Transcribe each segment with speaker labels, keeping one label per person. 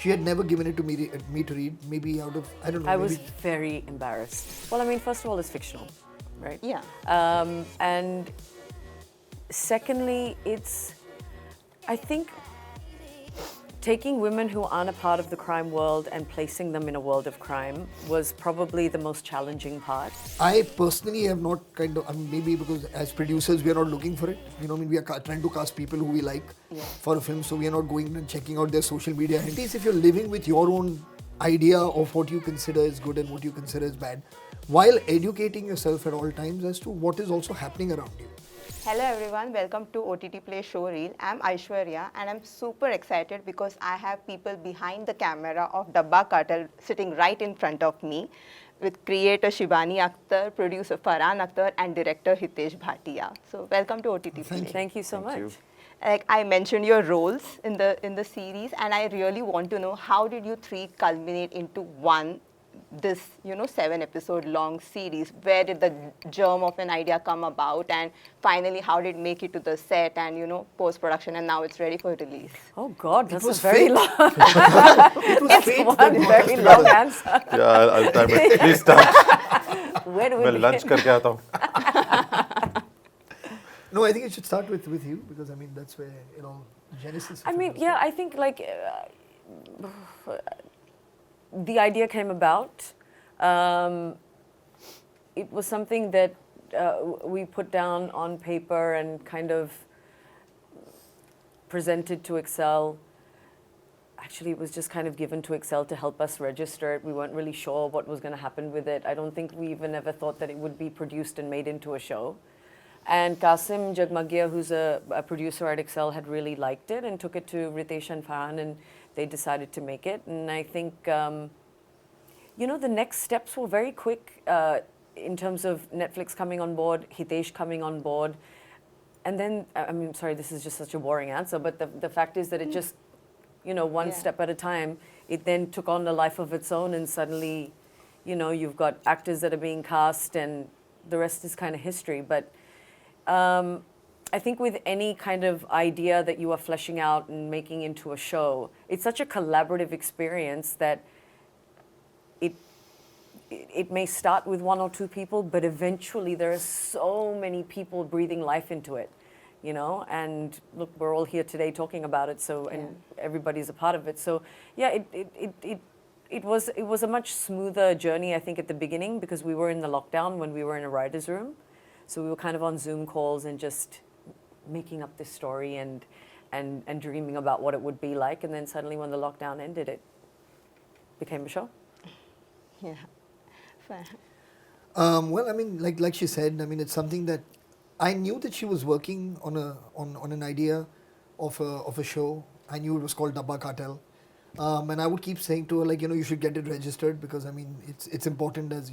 Speaker 1: She had never given it to me to read. Maybe out of I don't know.
Speaker 2: I was very embarrassed. Well, I mean, first of all, it's fictional, right?
Speaker 3: Yeah.
Speaker 2: And secondly, I think, taking women who aren't a part of the crime world and placing them in a world of crime was probably the most challenging part.
Speaker 1: I personally have not maybe because as producers we are not looking for it. We are trying to cast people who we like for a film, so we are not going and checking out their social media. At least if you're living with your own idea of what you consider is good and what you consider is bad, while educating yourself at all times as to what is also happening around you.
Speaker 3: Hello everyone, welcome to OTTplay Show Reel. I'm Aishwarya and I'm super excited because I have people behind the camera of Dabba Cartel sitting right in front of me, with creator Shibani Akhtar, producer Farhan Akhtar and director Hitesh Bhatia. So welcome to OTTplay.
Speaker 2: Thank you so much.
Speaker 3: Like I mentioned your roles in the series, and I really want to know, how did you three culminate into this 7-episode long series? Where did the germ of an idea come about, and finally how did it make it to the set and post-production, and now it's ready for release?
Speaker 2: Oh God, that's a
Speaker 1: was
Speaker 2: very
Speaker 1: fate.
Speaker 2: long.
Speaker 1: It's
Speaker 2: one very long answer.
Speaker 4: Yeah, I'll time it. Please start.
Speaker 2: Where do we
Speaker 4: मैं
Speaker 2: begin?
Speaker 4: lunch करके आता हूँ.
Speaker 1: No, I think it should start with you, because that's where genesis.
Speaker 2: I mean, yeah, I think the idea came about. It was something that we put down on paper and kind of presented to Excel. Actually, it was just kind of given to Excel to help us register it. We weren't really sure what was going to happen with it. I don't think we even ever thought that it would be produced and made into a show. And Qasim Jagmagia, who's a producer at Excel, had really liked it and took it to Ritesh and Farhan, and they decided to make it. And I think, the next steps were very quick in terms of Netflix coming on board, Hitesh coming on board. And then, sorry, this is just such a boring answer, but the fact is that it just, one step at a time, it then took on a life of its own, and suddenly, you've got actors that are being cast, and the rest is kind of history. But I think with any kind of idea that you are fleshing out and making into a show, it's such a collaborative experience that it may start with one or two people, but eventually there are so many people breathing life into it, and look, we're all here today talking about it, so, and everybody's a part of it. So yeah, it was a much smoother journey, I think, at the beginning, because we were in the lockdown when we were in a writer's room. So we were kind of on Zoom calls and just making up this story and dreaming about what it would be like. And then suddenly when the lockdown ended, it became a show.
Speaker 3: Yeah. Fair.
Speaker 1: Well, like she said, it's something that I knew that she was working on an idea of a show. I knew it was called Dabba Cartel. And I would keep saying to her, you should get it registered, because it's important, as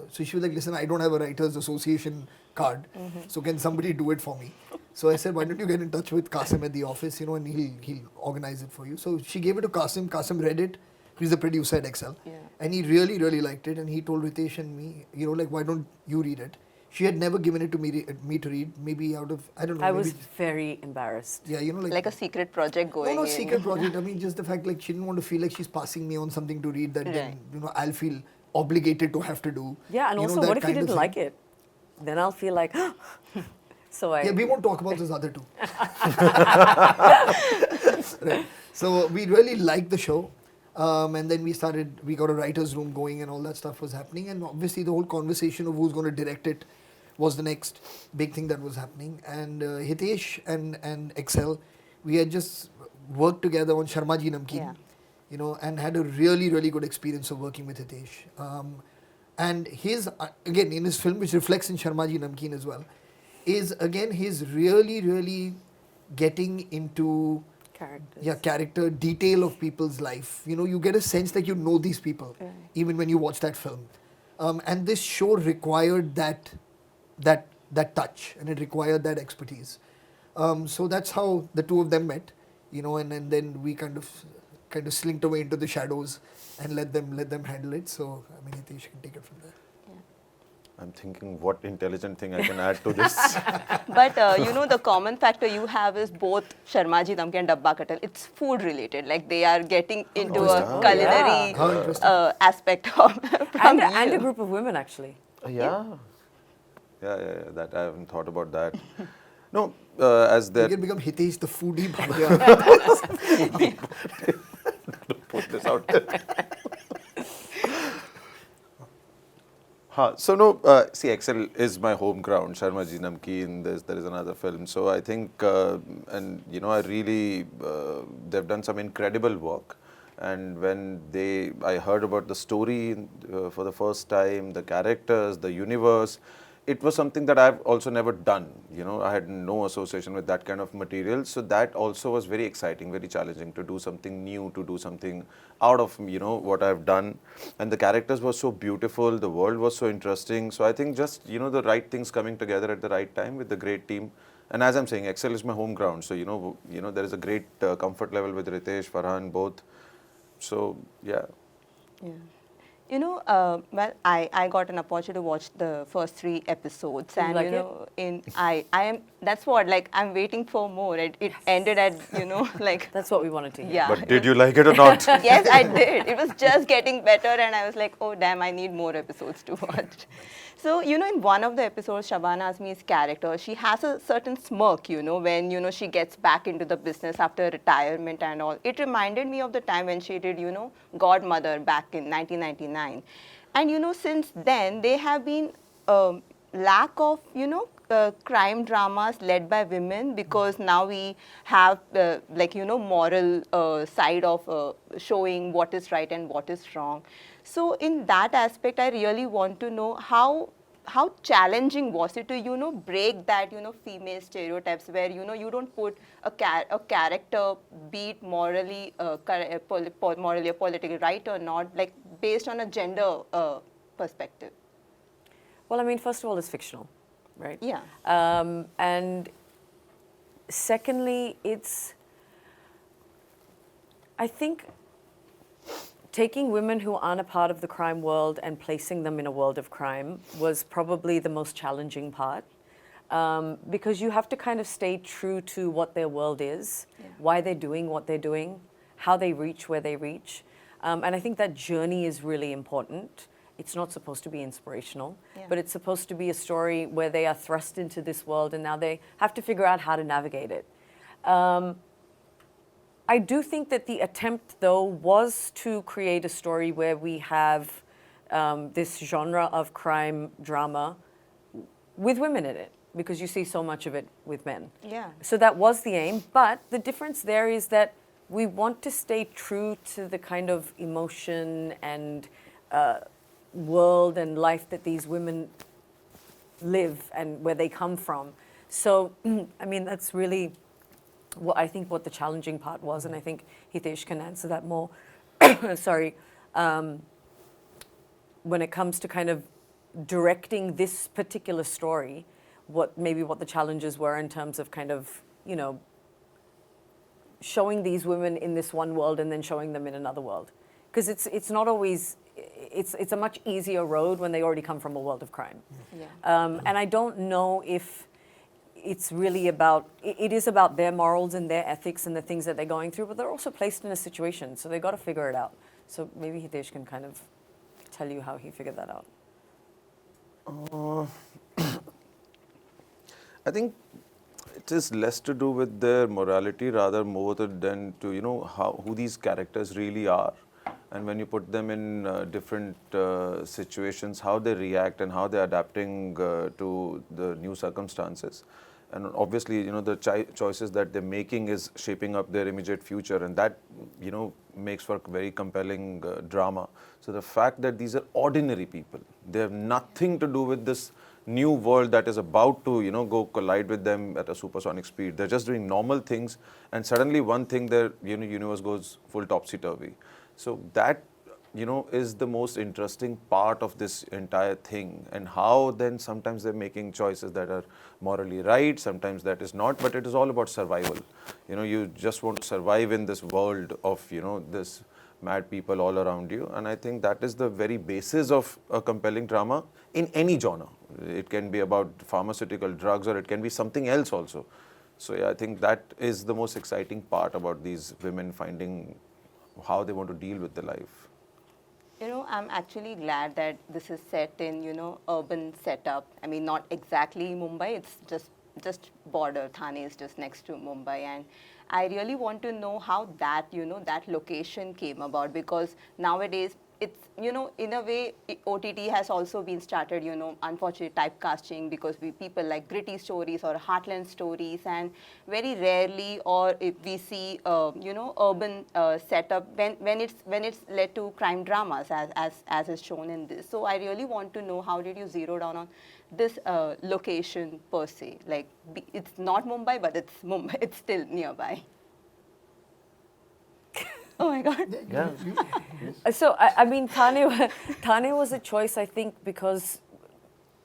Speaker 1: so she was like, listen, I don't have a writers association card, so can somebody do it for me? So I said, why don't you get in touch with Qasim at the office, and he'll organize it for you. So she gave it to Qasim. Qasim read it. He's the producer at Excel, and he really, really liked it. And he told Ritesh and me, why don't you read it? She had never given it to me to read. Maybe out of I don't know.
Speaker 2: I was very embarrassed.
Speaker 1: Yeah,
Speaker 3: like a secret project going.
Speaker 1: No,
Speaker 3: in.
Speaker 1: secret project. Just the fact she didn't want to feel like she's passing me on something to read that then I'll feel obligated to have to do.
Speaker 2: Yeah, and also, what if you didn't like it? Then I'll feel like. So
Speaker 1: we won't talk about this other two. Right. So we really liked the show. And then we got a writer's room going, and all that stuff was happening. And obviously the whole conversation of who's going to direct it was the next big thing that was happening. And Hitesh and Excel, we had just worked together on Sharma Ji Namkeen, and had a really, really good experience of working with Hitesh. And his, again, in his film, which reflects in Sharma Ji Namkeen as well, is again his really, really getting into character detail of people's life. You get a sense that these people, even when you watch that film. And this show required that touch, and it required that expertise. So that's how the two of them met, and then we kind of slinked away into the shadows and let them handle it. So Hitesh can take it from there.
Speaker 4: I'm thinking what intelligent thing I can add to this.
Speaker 3: But the common factor you have is both Sharmaji Damki and Dabba Cartel. It's food related. Like they are getting into a
Speaker 1: interesting.
Speaker 3: culinary
Speaker 1: How interesting.
Speaker 3: aspect of from
Speaker 2: And
Speaker 3: you.
Speaker 2: a group of women, actually.
Speaker 4: Yeah, that I haven't thought about that. No, as
Speaker 1: You
Speaker 4: there.
Speaker 1: can become Hitesh the foodie Bhatia.
Speaker 4: Put this out there. So no, see, Excel is my home ground. Sharma Ji Namki in this, there is another film. So I think, and I really, they've done some incredible work. And when I heard about the story for the first time, the characters, the universe, it was something that I've also never done. I had no association with that kind of material. So that also was very exciting, very challenging to do something new, to do something out of, what I've done. And the characters were so beautiful. The world was so interesting. So I think just, the right things coming together at the right time with the great team. And as I'm saying, Excel is my home ground. So, there is a great comfort level with Hitesh, Farhan, both. So, yeah.
Speaker 3: Yeah. Well, I got an opportunity to watch the first 3 episodes,
Speaker 2: You
Speaker 3: and
Speaker 2: like it?
Speaker 3: I am, that's what, like, I'm waiting for more. It ended at like
Speaker 2: That's what we wanted to hear.
Speaker 3: yeah.
Speaker 4: But did you like it or not?
Speaker 3: Yes, I did. It was just getting better, and I was like, oh damn, I need more episodes to watch. So, in one of the episodes, Shabana Azmi's character, she has a certain smirk, when, she gets back into the business after retirement and all. It reminded me of the time when she did, Godmother back in 1999. And, since then, there have been lack of, crime dramas led by women, because now we have, moral side of showing what is right and what is wrong. So in that aspect, I really want to know how challenging was it to break that female stereotypes, where you don't put a character, be it morally morally or politically right or not, like based on a gender perspective.
Speaker 2: Well, I mean, first of all, it's fictional, right?
Speaker 3: Yeah.
Speaker 2: And secondly, I think taking women who aren't a part of the crime world and placing them in a world of crime was probably the most challenging part, because you have to kind of stay true to what their world is, why they're doing what they're doing, how they reach where they reach. And I think that journey is really important. It's not supposed to be inspirational, but it's supposed to be a story where they are thrust into this world and now they have to figure out how to navigate it. I do think that the attempt, though, was to create a story where we have this genre of crime drama with women in it, because you see so much of it with men.
Speaker 3: Yeah.
Speaker 2: So that was the aim, but the difference there is that we want to stay true to the kind of emotion and world and life that these women live and where they come from. So, I mean, that's really what the challenging part was, and I think Hitesh can answer that more. Sorry. When it comes to kind of directing this particular story, what the challenges were in terms of kind of, showing these women in this one world and then showing them in another world. Because it's not always, it's a much easier road when they already come from a world of crime.
Speaker 3: Yeah.
Speaker 2: And I don't know if it's really about, it is about their morals and their ethics and the things that they're going through, but they're also placed in a situation, so they've got to figure it out. So maybe Hitesh can kind of tell you how he figured that out.
Speaker 4: I think it is less to do with their morality, rather more than to who these characters really are, and when you put them in different situations, how they react and how they're adapting to the new circumstances. And obviously, the choices that they're making is shaping up their immediate future, and that, makes for very compelling drama. So the fact that these are ordinary people, they have nothing to do with this new world that is about to, go collide with them at a supersonic speed. They're just doing normal things, and suddenly one thing, their universe goes full topsy-turvy. So that, is the most interesting part of this entire thing, and how then sometimes they're making choices that are morally right, sometimes that is not, but it is all about survival. You just want to survive in this world of, this mad people all around you. And I think that is the very basis of a compelling drama in any genre. It can be about pharmaceutical drugs or it can be something else also. So yeah, I think that is the most exciting part about these women finding how they want to deal with their life.
Speaker 3: You know, I'm actually glad that this is set in, you know, urban setup. I mean, not exactly Mumbai, it's just border. Thane is just next to Mumbai. And I really want to know how that, you know, that location came about, because nowadays it's, you know, in a way, OTT has also been started, you know, unfortunately typecasting, because people like gritty stories or heartland stories, and very rarely, or if we see, you know, urban setup when it's led to crime dramas, as is shown in this. So I really want to know, how did you zero down on this location per se? Like, it's not Mumbai, but it's Mumbai. It's still nearby. Oh my God.
Speaker 4: Yeah.
Speaker 2: So I mean, Thane was a choice, I think, because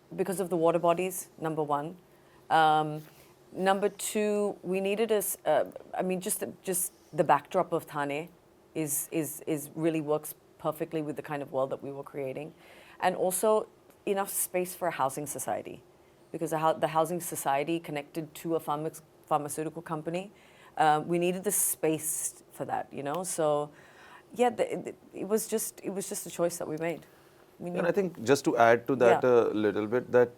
Speaker 2: of the water bodies. Number one, number two, we needed I mean, just the backdrop of Thane is really works perfectly with the kind of world that we were creating, and also enough space for a housing society, because the housing society connected to a pharmaceutical company. We needed the space for that, you know. So, yeah, it was just a choice that we made.
Speaker 4: And I think just to add to that a little bit, that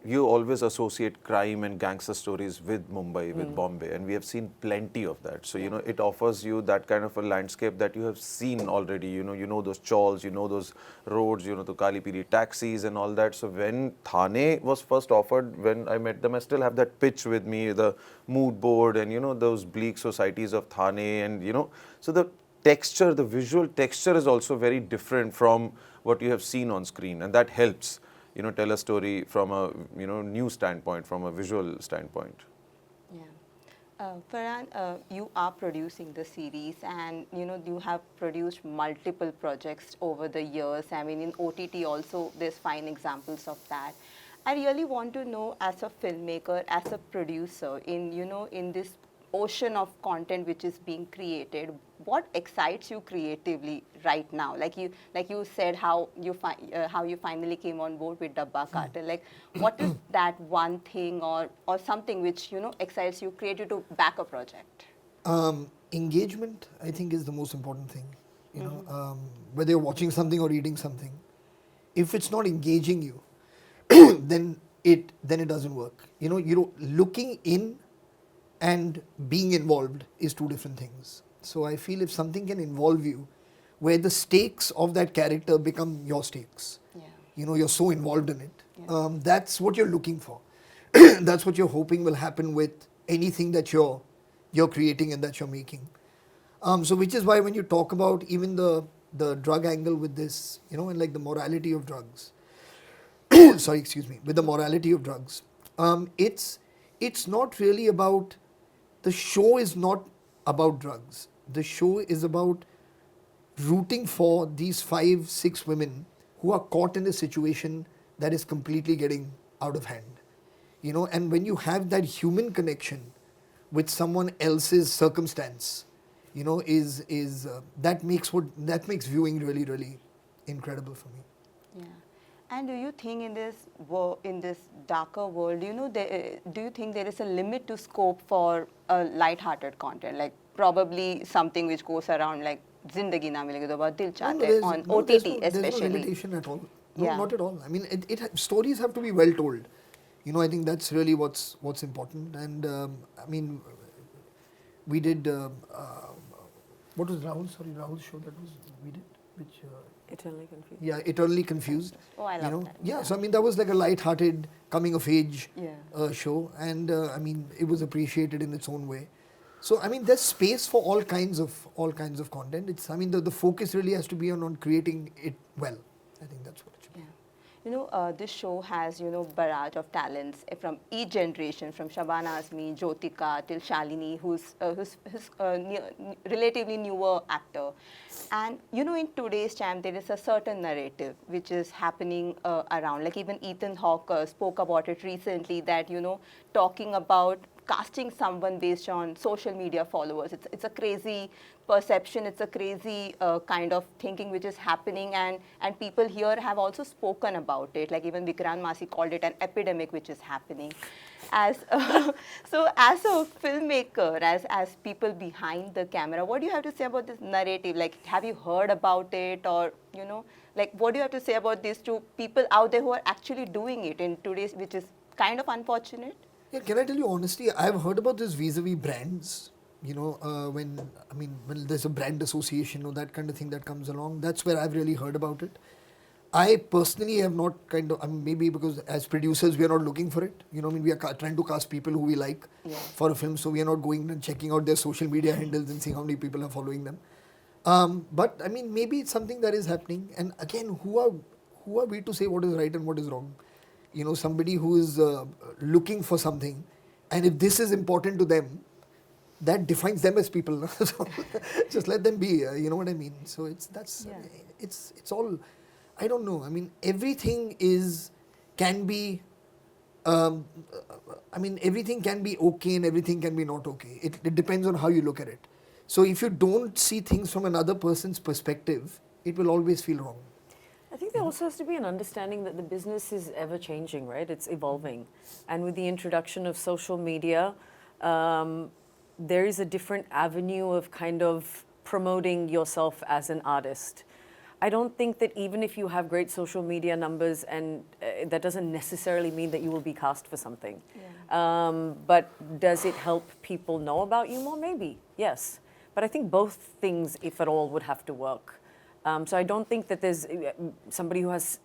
Speaker 4: you always associate crime and gangster stories with Mumbai, with Bombay, and we have seen plenty of that. So, you know, it offers you that kind of a landscape that you have seen already. You know those chawls, you know those roads, you know the Kali Pili taxis and all that. So when Thane was first offered, when I met them, I still have that pitch with me, the mood board and, you know, those bleak societies of Thane, and, you know, so the texture, the visual texture is also very different from what you have seen on screen, and that helps, you know, tell a story from a, you know, new standpoint, from a visual standpoint.
Speaker 3: Yeah. Farhan, you are producing the series, and, you know, you have produced multiple projects over the years. I mean, in OTT also, there's fine examples of that. I really want to know, as a filmmaker, as a producer, in, you know, in this ocean of content which is being created, what excites you creatively right now? Like you said, how you finally came on board with Dabba Cartel. Like, what is that one thing or something which, you know, excites you creative to back a project?
Speaker 1: Engagement, I think, is the most important thing. You know, whether you're watching something or reading something, if it's not engaging you, then it doesn't work. You know, looking in and being involved is two different things. So I feel if something can involve you, where the stakes of that character become your stakes, you know, you're so involved in it. That's what you're looking for. That's what you're hoping will happen with anything that you're creating and that you're making. So which is why when you talk about even the drug angle with this, you know, and like the morality of drugs, sorry, excuse me, with the morality of drugs, it's not really about, the show is not about drugs. The show is about rooting for these 5-6 women who are caught in a situation that is completely getting out of hand. You know, and when you have that human connection with someone else's circumstance, you know, that makes viewing really, really incredible for me.
Speaker 3: Yeah. And do you think in this darker world, you know, do you think there is a limit to scope for light-hearted content, like probably something which goes around like Zindagi Na Milegi Dobara Dil Chahta on OTT especially?
Speaker 1: There's no limitation at all. No, not at all. I mean, stories have to be well told. You know, I think that's really what's important. And I mean, we did what was Rahul's show that we did, which.
Speaker 2: Eternally Confused.
Speaker 1: Yeah, Eternally Confused.
Speaker 3: Oh, I love that.
Speaker 1: Yeah, so I mean, that was like a light-hearted coming-of-age
Speaker 3: Yeah.
Speaker 1: show, and I mean, it was appreciated in its own way. So I mean, there's space for all kinds of content. I mean, the focus really has to be on creating it well. I think that's what it should be.
Speaker 3: Yeah. You know, this show has, you know, barrage of talents from each generation, from Shabana, Azmi, Jyotika till Shalini, who's relatively newer actor. And, you know, in today's time, there is a certain narrative which is happening around. Like even Ethan Hawke spoke about it recently, that, you know, talking about casting someone based on social media followers. It's a crazy perception. It's a crazy kind of thinking which is happening, and people here have also spoken about it. Like even Vikrant Masi called it an epidemic which is happening. As so, as a filmmaker, as people behind the camera, what do you have to say about this narrative? Like, have you heard about it, or like what do you have to say about this to people out there who are actually doing it in today's, which is kind of unfortunate?
Speaker 1: Yeah, can I tell you honestly, I've heard about this vis-a-vis brands. When there's a brand association or that kind of thing that comes along, that's where I've really heard about it. I personally have not maybe because as producers we are not looking for it. We are trying to cast people who we like for a film, so we are not going and checking out their social media handles and seeing how many people are following them. But maybe it's something that is happening. And again, who are we to say what is right and what is wrong? Somebody who is looking for something, and if this is important to them, that defines them as people. So just let them be. You know what I mean? So it's all. I don't know. Everything can be. Everything can be okay and everything can be not okay. It depends on how you look at it. So if you don't see things from another person's perspective, it will always feel wrong.
Speaker 2: I think there also has to be an understanding that the business is ever changing, right? It's evolving. And with the introduction of social media, there is a different avenue of kind of promoting yourself as an artist. I don't think that even if you have great social media numbers, and that doesn't necessarily mean that you will be cast for something. Yeah. But does it help people know about you more? Maybe, yes. But I think both things, if at all, would have to work. So I don't think that there's somebody who has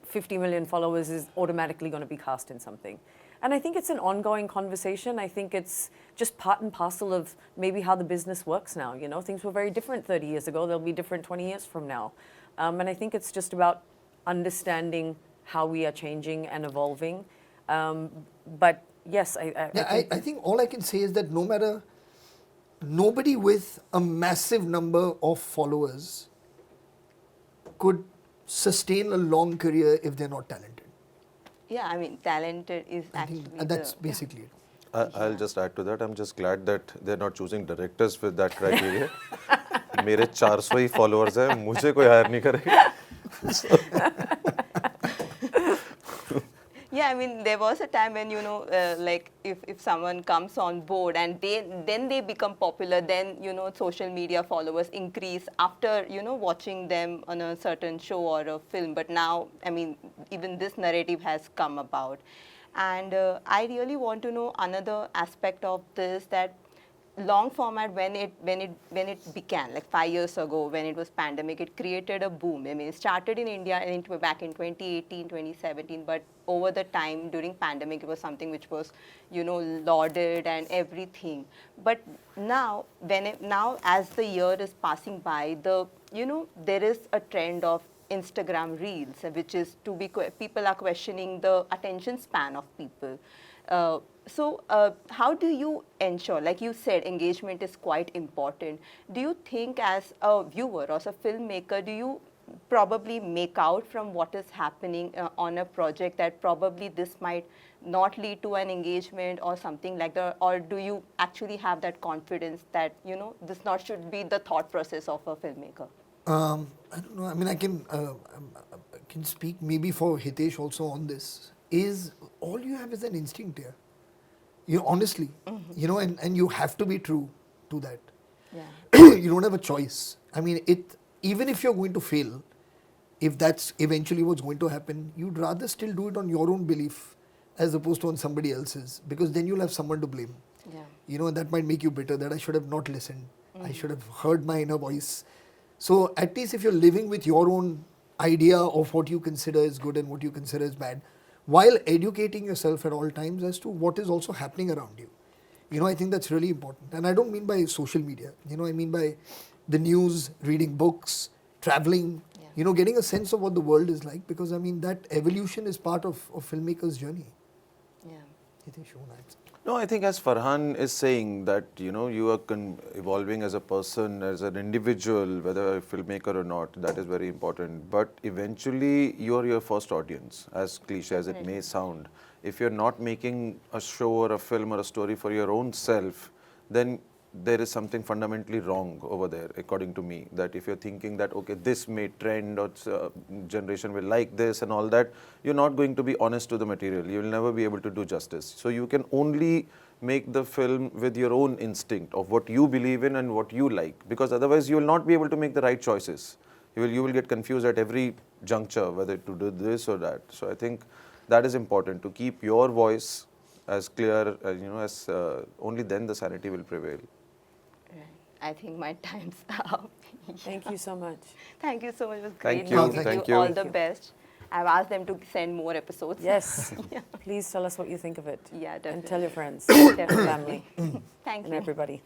Speaker 2: 50 million followers is automatically going to be cast in something. And I think it's an ongoing conversation. I think it's just part and parcel of maybe how the business works now. Things were very different 30 years ago. They'll be different 20 years from now. And I think it's just about understanding how we are changing and evolving. But yes,
Speaker 1: I think all I can say is that nobody with a massive number of followers could sustain a long career if they're not talented.
Speaker 3: Yeah, talented is actually.
Speaker 1: That's basically it.
Speaker 4: I'll just add to that. I'm just glad that they're not choosing directors with that criteria. मेरे 400 ही followers हैं, मुझे कोई hire नहीं करेगा.
Speaker 3: Yeah, there was a time when, like if someone comes on board and then they become popular, then, social media followers increase after, watching them on a certain show or a film. But now, even this narrative has come about. And I really want to know another aspect of this, that long format, when it began, like 5 years ago, when it was pandemic, it created a boom. It started in India and back in 2018, 2017, but over the time during pandemic, it was something which was, lauded and everything. But now, as the year is passing by, there is a trend of Instagram Reels, which is people are questioning the attention span of people. So how do you ensure, like you said, engagement is quite important. Do you think as a viewer or as a filmmaker, do you probably make out from what is happening on a project that probably this might not lead to an engagement or something like that? Or do you actually have that confidence that, this should be the thought process of a filmmaker?
Speaker 1: I don't know. I can speak maybe for Hitesh also on this. Is all you have is an instinct here. Honestly, and you have to be true to that. Yeah. You don't have a choice. Even if you're going to fail, if that's eventually what's going to happen, you'd rather still do it on your own belief as opposed to on somebody else's, because then you'll have someone to blame. Yeah. That might make you bitter, that I should have not listened. I should have heard my inner voice. So at least if you're living with your own idea of what you consider is good and what you consider is bad, while educating yourself at all times as to what is also happening around you. I think that's really important. And I don't mean by social media. I mean by the news, reading books, traveling, getting a sense of what the world is like, because that evolution is part of a filmmaker's journey.
Speaker 3: Yeah.
Speaker 4: No, I think as Farhan is saying that, you are evolving as a person, as an individual, whether a filmmaker or not, that is very important. But eventually, you are your first audience, as cliche as it may sound. If you're not making a show or a film or a story for your own self, then there is something fundamentally wrong over there, according to me. That if you're thinking that, okay, this may trend or generation will like this and all that, you're not going to be honest to the material. You will never be able to do justice. So you can only make the film with your own instinct of what you believe in and what you like, because otherwise you will not be able to make the right choices. You will get confused at every juncture whether to do this or that. So I think that is important, to keep your voice as clear, as only then the sanity will prevail.
Speaker 3: Right. I think my time's up.
Speaker 2: Thank you so much.
Speaker 3: Thank you so much. It was
Speaker 4: Thank
Speaker 3: great
Speaker 1: you.
Speaker 3: talking to
Speaker 1: Thank
Speaker 3: you.
Speaker 4: you.
Speaker 3: All
Speaker 2: Thank
Speaker 3: the
Speaker 2: you.
Speaker 3: best. I've asked them to send more episodes.
Speaker 2: Yes. Please tell us what you think of it.
Speaker 3: Yeah,
Speaker 2: And
Speaker 3: definitely.
Speaker 2: tell your friends,
Speaker 3: Definitely.
Speaker 2: family,
Speaker 3: Thank
Speaker 2: and
Speaker 3: you.
Speaker 2: everybody.